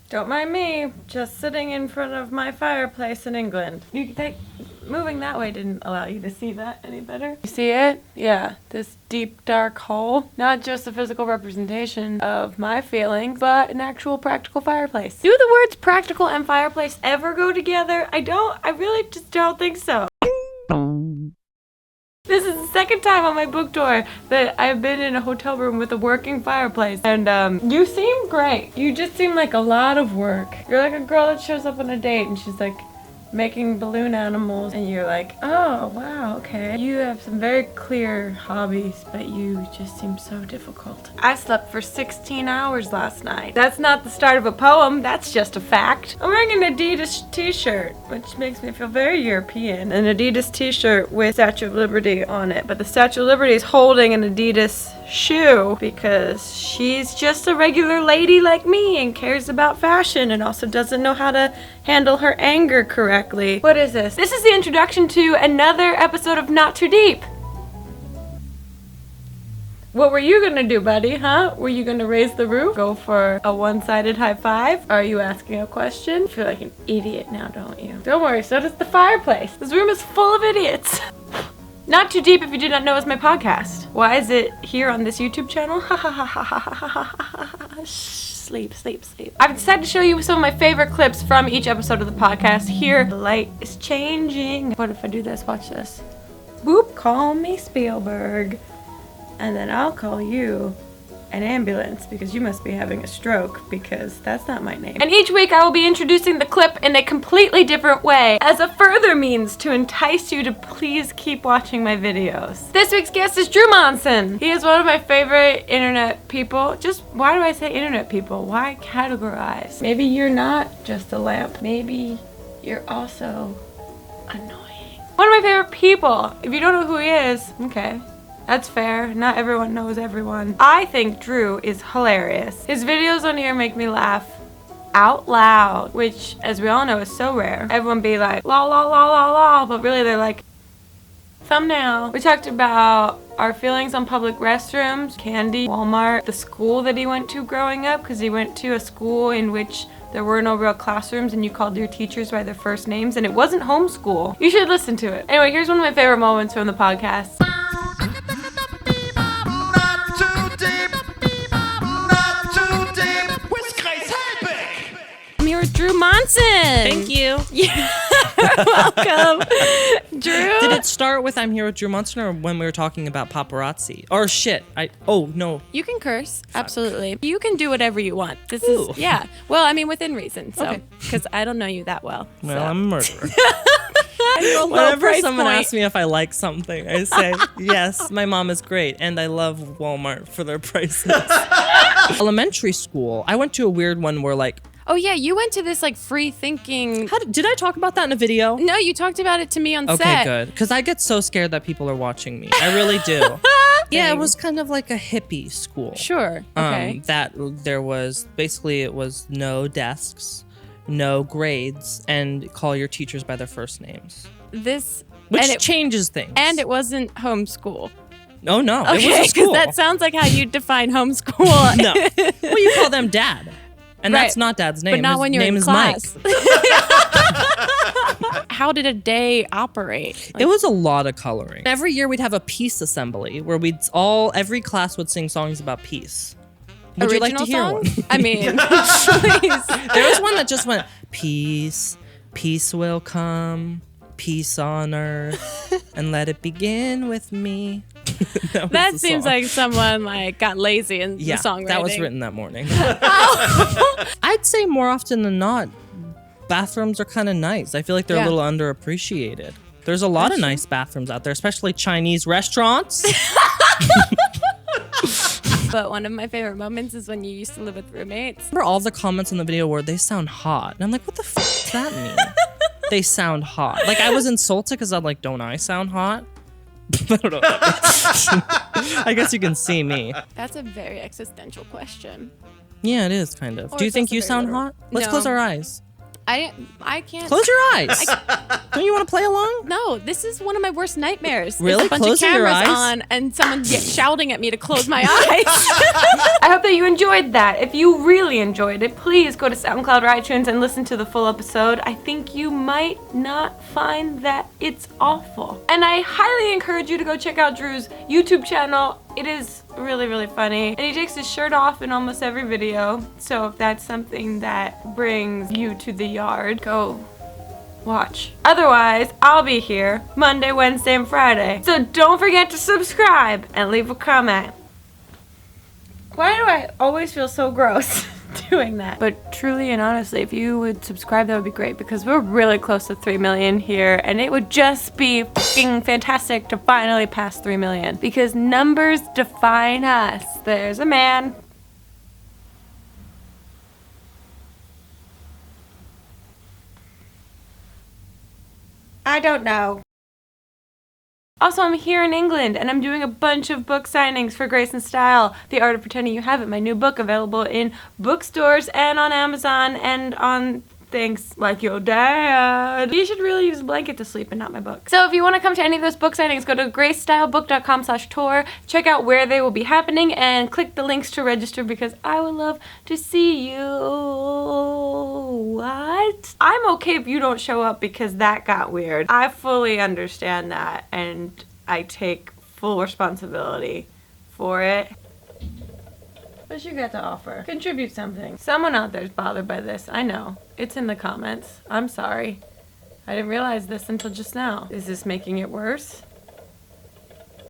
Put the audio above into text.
Don't mind me, just sitting in front of my fireplace in England. Moving that way didn't allow you to see that any better. You see it? Yeah, this deep, dark hole. Not just a physical representation of my feelings, but an actual practical fireplace. Do the words practical and fireplace ever go together? I really just don't think so. This is the second time on my book tour that I've been in a hotel room with a working fireplace. And you seem great. You just seem like a lot of work. You're like a girl that shows up on a date and she's like making balloon animals and you're like, oh wow, okay. You have some very clear hobbies, but you just seem so difficult. I slept for 16 hours last night. That's not the start of a poem, that's just a fact. I'm wearing an Adidas t-shirt, which makes me feel very European. An Adidas t-shirt with Statue of Liberty on it, but the Statue of Liberty is holding an Adidas shoe because she's just a regular lady like me and cares about fashion and also doesn't know how to handle her anger correctly. What is this? This is the introduction to another episode of Not Too Deep. What were you gonna do, buddy, huh? Were you gonna raise the roof? Go for a one-sided high five? Are you asking a question? You feel like an idiot now, don't you? Don't worry, so does the fireplace. This room is full of idiots. Not Too Deep, if you did not know, is my podcast. Why is it here on this YouTube channel? Sleep. I've decided to show you some of my favorite clips from each episode of the podcast. Here, the light is changing. What if I do this? Watch this. Boop, call me Spielberg. And then I'll call you an ambulance because you must be having a stroke because that's not my name. And each week I will be introducing the clip in a completely different way as a further means to entice you to please keep watching my videos. This week's guest is Drew MONSON. He is one of my favorite internet people. Just why do I say internet people? Why categorize? Maybe you're not just a lamp. Maybe you're also annoying. One of my favorite people. If you don't know who he is, okay. That's fair. Not everyone knows everyone. I think Drew is hilarious. His videos on here make me laugh out loud, which, as we all know, is so rare. Everyone be like, lol, lol, lol, lol, lol, but really they're like, thumbnail. We talked about our feelings on public restrooms, candy, Walmart, the school that he went to growing up, because he went to a school in which there were no real classrooms and you called your teachers by their first names, and it wasn't homeschool. You should listen to it. Anyway, here's one of my favorite moments from the podcast. Drew MONSON. Thank you. Yeah. Welcome, Drew. Did it start with I'm here with Drew MONSON or when we were talking about paparazzi? Or shit. Oh, no. You can curse. Fuck. Absolutely. You can do whatever you want. This Ooh. is, yeah. Well, I mean, within reason. So, okay. Because I don't know you that well. Well, so. I'm a murderer. Whenever someone asks me if I like something, I say, yes, my mom is great, and I love Walmart for their prices. Elementary school, I went to a weird one where like, oh yeah, you went to this like free thinking. Did I talk about that in a video? No, you talked about it to me on set. Okay, good. Because I get so scared that people are watching me. I really do. Yeah, it was kind of like a hippie school. Sure. Okay. That there was, basically it was no desks, no grades, and call your teachers by their first names. Which changes things. And it wasn't homeschool. Oh no, okay, it was a school. That sounds like how you define homeschool. No. Well, you call them dad. And right. That's not dad's name. But not His when you're name in is class. Mike. How did a day operate? It was a lot of coloring. Every year we'd have a peace assembly where every class would sing songs about peace. Would you like to hear songs? one? I mean, please. There was one that just went, peace, peace will come, peace on earth, and let it begin with me. That seems like someone like got lazy in the songwriting. That was written that morning. I'd say more often than not, bathrooms are kind of nice. I feel like they're a little underappreciated. There's a lot of nice bathrooms out there, especially Chinese restaurants. But one of my favorite moments is when you used to live with roommates. Remember all the comments in the video where they sound hot? And I'm like, what the fuck does that mean? They sound hot. Like, I was insulted because I'm like, don't I sound hot? I don't know. I guess you can see me. That's a very existential question. Yeah, it is kind of. Or do you it's think also you very sound literal. hot? Let's No. close our eyes. I can't. Close your eyes. Don't you want to play along? No, this is one of my worst nightmares. Really? There's a bunch Closing of your cameras eyes? on and someone shouting at me to close my eyes. I hope that you enjoyed that. If you really enjoyed it, please go to SoundCloud or iTunes and listen to the full episode. I think you might not find that it's awful. And I highly encourage you to go check out Drew's YouTube channel. It is really, really funny. And he takes his shirt off in almost every video. So if that's something that brings you to the yard, go watch. Otherwise, I'll be here Monday, Wednesday, and Friday. So don't forget to subscribe and leave a comment. Why do I always feel so gross doing that? But truly and honestly, if you would subscribe, that would be great because we're really close to 3 million here and it would just be fucking fantastic to finally pass 3 million because numbers define us. There's a man. I don't know. Also, I'm here in England, and I'm doing a bunch of book signings for Grace and Style, The Art of Pretending You Have It, my new book available in bookstores and on Amazon and on things like your dad. You should really use a blanket to sleep and not my book. So if you want to come to any of those book signings, go to gracestylebook.com/tour, check out where they will be happening, and click the links to register because I would love to see you. What? I'm okay if you don't show up because that got weird. I fully understand that, and I take full responsibility for it. What you got to offer? Contribute something. Someone out there's bothered by this. I know. It's in the comments. I'm sorry. I didn't realize this until just now. Is this making it worse?